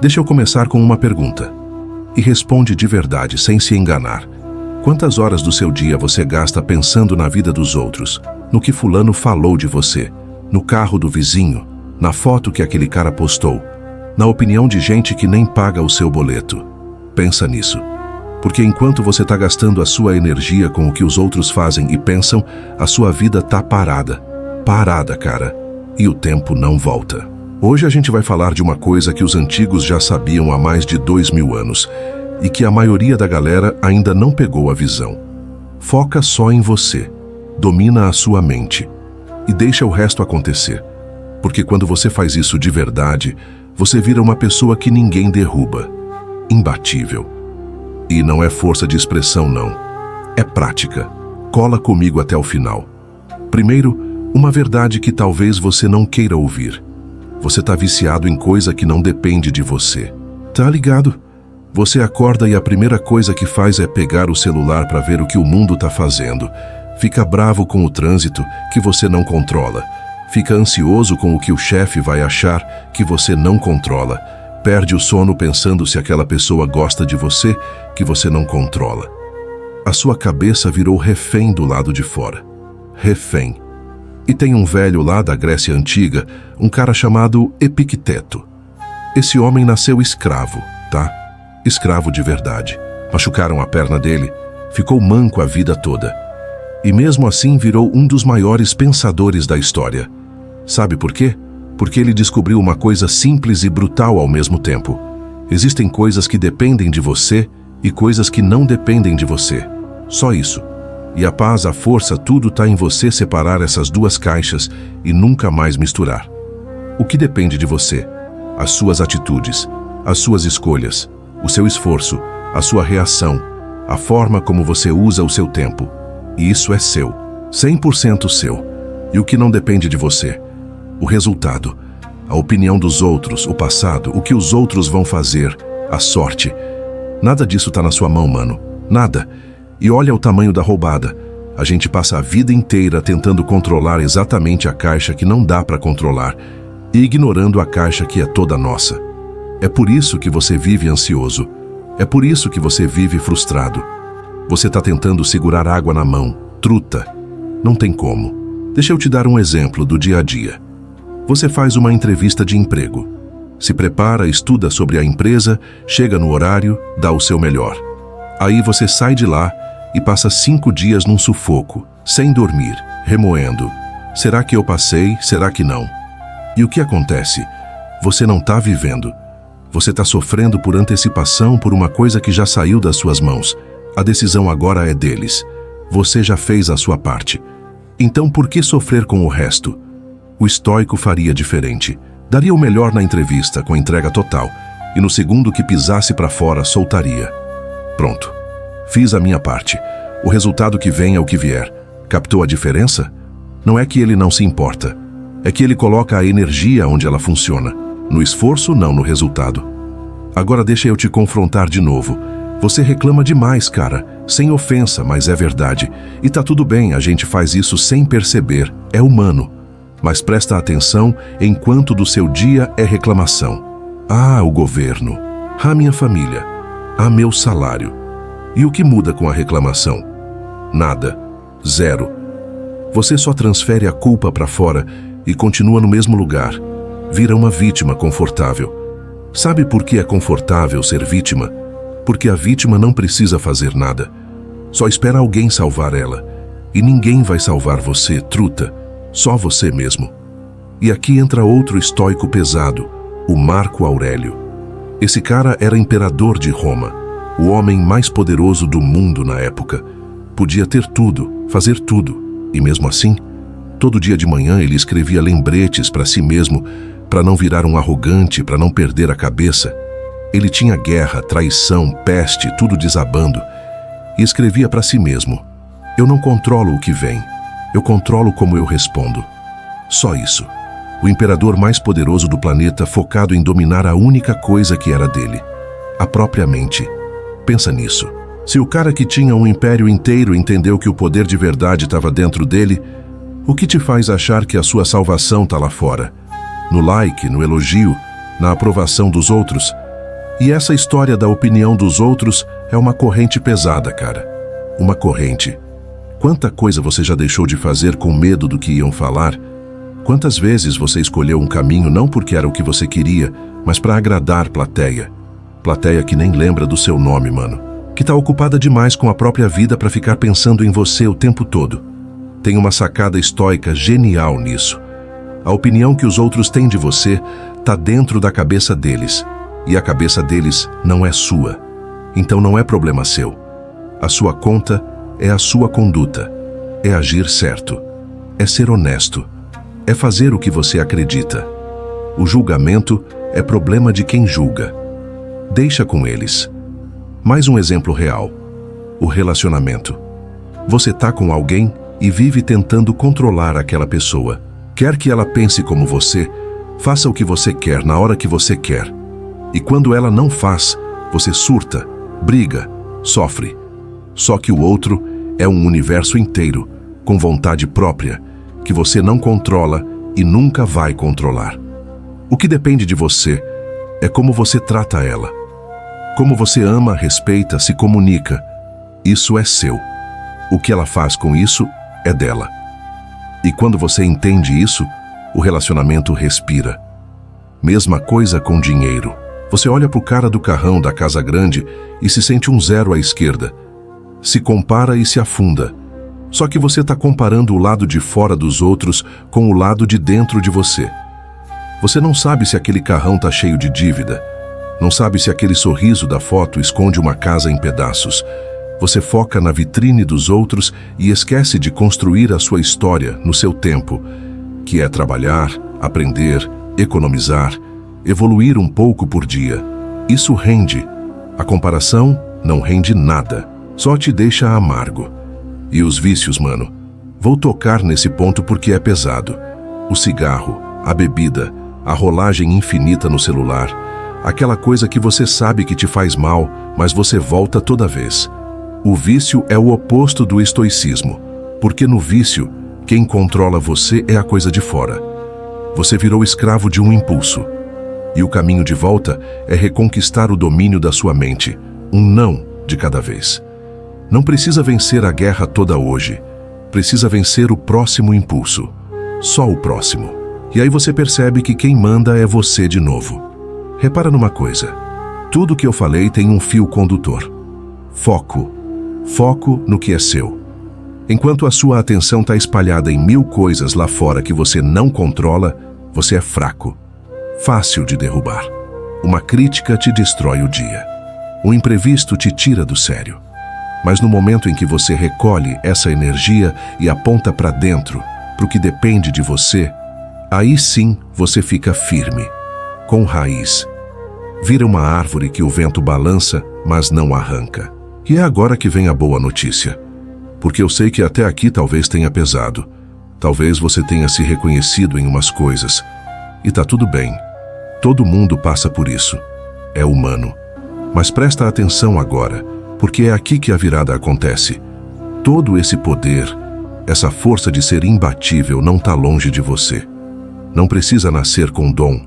Deixa eu começar com uma pergunta. E responde de verdade, sem se enganar. Quantas horas do seu dia você gasta pensando na vida dos outros, no que fulano falou de você, no carro do vizinho, na foto que aquele cara postou, na opinião de gente que nem paga o seu boleto? Pensa nisso. Porque enquanto você está gastando a sua energia com o que os outros fazem e pensam, a sua vida tá parada. Parada, cara. E o tempo não volta. Hoje a gente vai falar de uma coisa que os antigos já sabiam há mais de 2000 anos e que a maioria da galera ainda não pegou a visão. Foca só em você. Domina a sua mente. E deixa o resto acontecer. Porque quando você faz isso de verdade, você vira uma pessoa que ninguém derruba. Imbatível. E não é força de expressão, não. É prática. Cola comigo até o final. Primeiro, uma verdade que talvez você não queira ouvir. Você tá viciado em coisa que não depende de você. Tá ligado? Você acorda e a primeira coisa que faz é pegar o celular para ver o que o mundo tá fazendo. Fica bravo com o trânsito, que você não controla. Fica ansioso com o que o chefe vai achar, que você não controla. Perde o sono pensando se aquela pessoa gosta de você, que você não controla. A sua cabeça virou refém do lado de fora. Refém. E tem um velho lá da Grécia Antiga, um cara chamado Epicteto. Esse homem nasceu escravo, tá? Escravo de verdade. Machucaram a perna dele, ficou manco a vida toda. E mesmo assim virou um dos maiores pensadores da história. Sabe por quê? Porque ele descobriu uma coisa simples e brutal ao mesmo tempo. Existem coisas que dependem de você e coisas que não dependem de você. Só isso. E a paz, a força, tudo está em você separar essas duas caixas e nunca mais misturar. O que depende de você? As suas atitudes, as suas escolhas, o seu esforço, a sua reação, a forma como você usa o seu tempo. E isso é seu, 100% seu. E o que não depende de você? O resultado, a opinião dos outros, o passado, o que os outros vão fazer, a sorte. Nada disso está na sua mão, mano. Nada. E olha o tamanho da roubada. A gente passa a vida inteira tentando controlar exatamente a caixa que não dá para controlar e ignorando a caixa que é toda nossa. É por isso que você vive ansioso. É por isso que você vive frustrado. Você está tentando segurar água na mão. Truta. Não tem como. Deixa eu te dar um exemplo do dia a dia. Você faz uma entrevista de emprego. Se prepara, estuda sobre a empresa, chega no horário, dá o seu melhor. Aí você sai de lá e passa 5 dias num sufoco, sem dormir, remoendo. Será que eu passei? Será que não? E o que acontece? Você não está vivendo. Você está sofrendo por antecipação por uma coisa que já saiu das suas mãos. A decisão agora é deles. Você já fez a sua parte. Então por que sofrer com o resto? O estoico faria diferente. Daria o melhor na entrevista, com entrega total. E no segundo que pisasse para fora, soltaria. Pronto. Fiz a minha parte. O resultado que vem é o que vier. Captou a diferença? Não é que ele não se importa. É que ele coloca a energia onde ela funciona. No esforço, não no resultado. Agora deixa eu te confrontar de novo. Você reclama demais, cara. Sem ofensa, mas é verdade. E tá tudo bem, a gente faz isso sem perceber. É humano. Mas presta atenção em quanto do seu dia é reclamação. Ah, o governo. Ah, minha família. Ah, meu salário. E o que muda com a reclamação? Nada. Zero. Você só transfere a culpa para fora e continua no mesmo lugar. Vira uma vítima confortável. Sabe por que é confortável ser vítima? Porque a vítima não precisa fazer nada. Só espera alguém salvar ela. E ninguém vai salvar você, truta. Só você mesmo. E aqui entra outro estoico pesado, o Marco Aurélio. Esse cara era imperador de Roma, o homem mais poderoso do mundo na época. Podia ter tudo, fazer tudo. E mesmo assim, todo dia de manhã ele escrevia lembretes para si mesmo, para não virar um arrogante, para não perder a cabeça. Ele tinha guerra, traição, peste, tudo desabando. E escrevia para si mesmo: eu não controlo o que vem. Eu controlo como eu respondo. Só isso. O imperador mais poderoso do planeta, focado em dominar a única coisa que era dele. A própria mente. Pensa nisso. Se o cara que tinha um império inteiro entendeu que o poder de verdade estava dentro dele, o que te faz achar que a sua salvação está lá fora? No like, no elogio, na aprovação dos outros? E essa história da opinião dos outros é uma corrente pesada, cara. Uma corrente. Quanta coisa você já deixou de fazer com medo do que iam falar? Quantas vezes você escolheu um caminho não porque era o que você queria, mas para agradar plateia? Plateia que nem lembra do seu nome, mano. Que tá ocupada demais com a própria vida para ficar pensando em você o tempo todo. Tem uma sacada estoica genial nisso. A opinião que os outros têm de você tá dentro da cabeça deles. E a cabeça deles não é sua. Então não é problema seu. A sua conta é a sua conduta. É agir certo. É ser honesto. É fazer o que você acredita. O julgamento é problema de quem julga. Deixa com eles. Mais um exemplo real. O relacionamento. Você tá com alguém e vive tentando controlar aquela pessoa. Quer que ela pense como você, faça o que você quer na hora que você quer. E quando ela não faz, você surta, briga, sofre. Só que o outro é um universo inteiro, com vontade própria, que você não controla e nunca vai controlar. O que depende de você é como você trata ela. Como você ama, respeita, se comunica. Isso é seu. O que ela faz com isso é dela. E quando você entende isso, o relacionamento respira. Mesma coisa com dinheiro. Você olha pro cara do carrão da casa grande e se sente um zero à esquerda. Se compara e se afunda. Só que você está comparando o lado de fora dos outros com o lado de dentro de você. Você não sabe se aquele carrão está cheio de dívida. Não sabe se aquele sorriso da foto esconde uma casa em pedaços. Você foca na vitrine dos outros e esquece de construir a sua história no seu tempo, que é trabalhar, aprender, economizar, evoluir um pouco por dia. Isso rende. A comparação não rende nada, só te deixa amargo. E os vícios, mano? Vou tocar nesse ponto porque é pesado. O cigarro, a bebida, a rolagem infinita no celular, aquela coisa que você sabe que te faz mal, mas você volta toda vez. O vício é o oposto do estoicismo, porque no vício, quem controla você é a coisa de fora. Você virou escravo de um impulso. E o caminho de volta é reconquistar o domínio da sua mente, um não de cada vez. Não precisa vencer a guerra toda hoje, precisa vencer o próximo impulso. Só o próximo. E aí você percebe que quem manda é você de novo. Repara numa coisa. Tudo que eu falei tem um fio condutor. Foco. Foco no que é seu. Enquanto a sua atenção está espalhada em 1000 coisas lá fora que você não controla, você é fraco. Fácil de derrubar. Uma crítica te destrói o dia. Um imprevisto te tira do sério. Mas no momento em que você recolhe essa energia e aponta para dentro, para o que depende de você, aí sim você fica firme, com raiz. Vira uma árvore que o vento balança, mas não arranca. E é agora que vem a boa notícia. Porque eu sei que até aqui talvez tenha pesado. Talvez você tenha se reconhecido em umas coisas. E tá tudo bem. Todo mundo passa por isso. É humano. Mas presta atenção agora, porque é aqui que a virada acontece. Todo esse poder, essa força de ser imbatível não tá longe de você. Não precisa nascer com dom.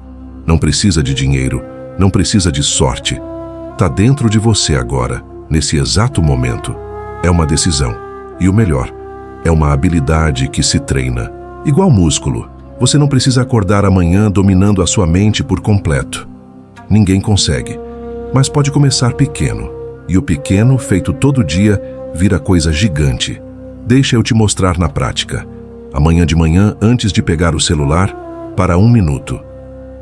Não precisa de dinheiro. Não precisa de sorte. Tá dentro de você agora, nesse exato momento. É uma decisão. E o melhor, é uma habilidade que se treina. Igual músculo. Você não precisa acordar amanhã dominando a sua mente por completo. Ninguém consegue. Mas pode começar pequeno. E o pequeno, feito todo dia, vira coisa gigante. Deixa eu te mostrar na prática. Amanhã de manhã, antes de pegar o celular, para 1 minuto.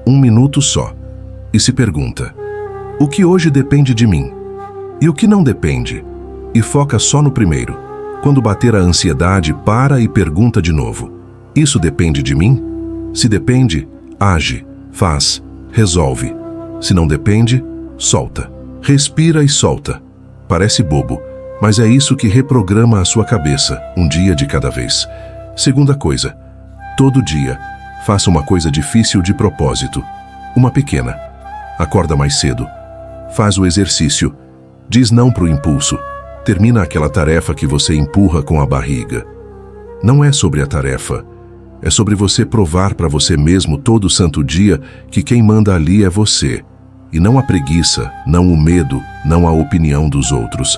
1 minuto só. E se pergunta: o que hoje depende de mim? E o que não depende? E foca só no primeiro. Quando bater a ansiedade, para e pergunta de novo: isso depende de mim? Se depende, age, faz, resolve. Se não depende, solta. Respira e solta. Parece bobo, mas é isso que reprograma a sua cabeça, um dia de cada vez. Segunda coisa, todo dia, faça uma coisa difícil de propósito. Uma pequena. Acorda mais cedo. Faz o exercício. Diz não pro impulso. Termina aquela tarefa que você empurra com a barriga. Não é sobre a tarefa. É sobre você provar para você mesmo todo santo dia que quem manda ali é você. E não a preguiça, não o medo, não a opinião dos outros.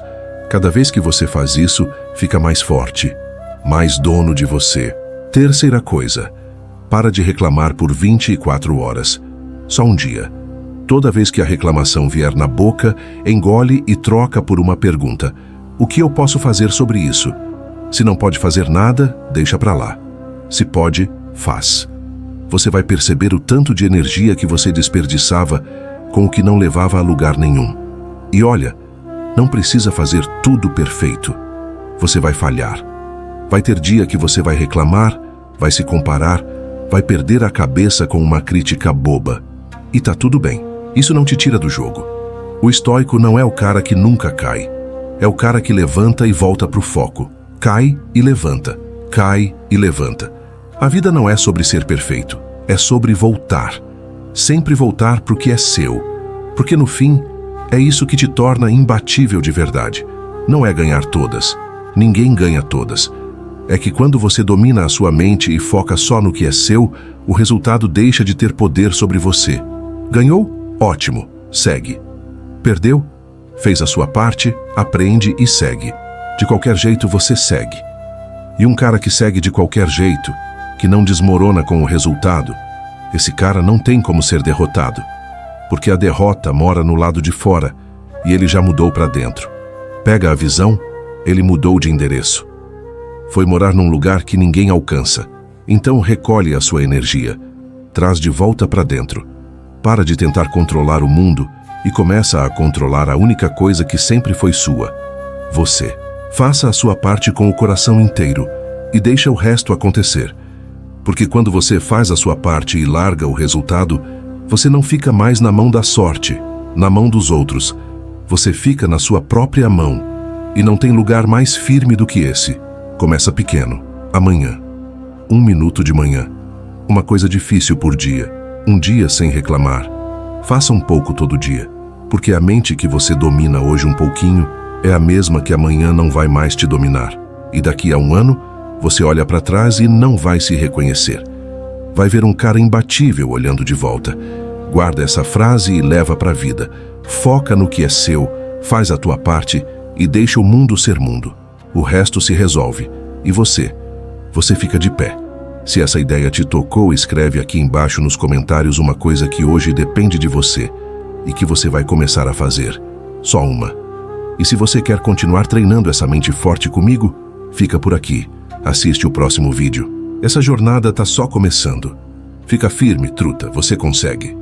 Cada vez que você faz isso, fica mais forte, mais dono de você. Terceira coisa, para de reclamar por 24 horas. Só um dia. Toda vez que a reclamação vier na boca, engole e troca por uma pergunta. O que eu posso fazer sobre isso? Se não pode fazer nada, deixa pra lá. Se pode, faz. Você vai perceber o tanto de energia que você desperdiçava com o que não levava a lugar nenhum. E olha, não precisa fazer tudo perfeito. Você vai falhar. Vai ter dia que você vai reclamar, vai se comparar, vai perder a cabeça com uma crítica boba. E tá tudo bem. Isso não te tira do jogo. O estoico não é o cara que nunca cai. É o cara que levanta e volta pro foco. Cai e levanta. Cai e levanta. A vida não é sobre ser perfeito. É sobre voltar. Sempre voltar pro que é seu. Porque no fim, é isso que te torna imbatível de verdade. Não é ganhar todas. Ninguém ganha todas. É que quando você domina a sua mente e foca só no que é seu, o resultado deixa de ter poder sobre você. Ganhou? Ótimo. Segue. Perdeu? Fez a sua parte, aprende e segue. De qualquer jeito você segue. E um cara que segue de qualquer jeito, que não desmorona com o resultado, esse cara não tem como ser derrotado. Porque a derrota mora no lado de fora e ele já mudou para dentro. Pega a visão, ele mudou de endereço. Foi morar num lugar que ninguém alcança. Então recolhe a sua energia, traz de volta para dentro. Para de tentar controlar o mundo e começa a controlar a única coisa que sempre foi sua: você. Faça a sua parte com o coração inteiro e deixa o resto acontecer. Porque quando você faz a sua parte e larga o resultado, você não fica mais na mão da sorte, na mão dos outros. Você fica na sua própria mão. E não tem lugar mais firme do que esse. Começa pequeno. Amanhã. 1 minuto de manhã. Uma coisa difícil por dia. Um dia sem reclamar. Faça um pouco todo dia. Porque a mente que você domina hoje um pouquinho é a mesma que amanhã não vai mais te dominar. E daqui a 1 ano, você olha para trás e não vai se reconhecer. Vai ver um cara imbatível olhando de volta. Guarda essa frase e leva para a vida. Foca no que é seu, faz a tua parte e deixa o mundo ser mundo. O resto se resolve. E você? Você fica de pé. Se essa ideia te tocou, escreve aqui embaixo nos comentários uma coisa que hoje depende de você e que você vai começar a fazer. Só uma. E se você quer continuar treinando essa mente forte comigo, fica por aqui. Assiste o próximo vídeo. Essa jornada tá só começando. Fica firme, truta, você consegue.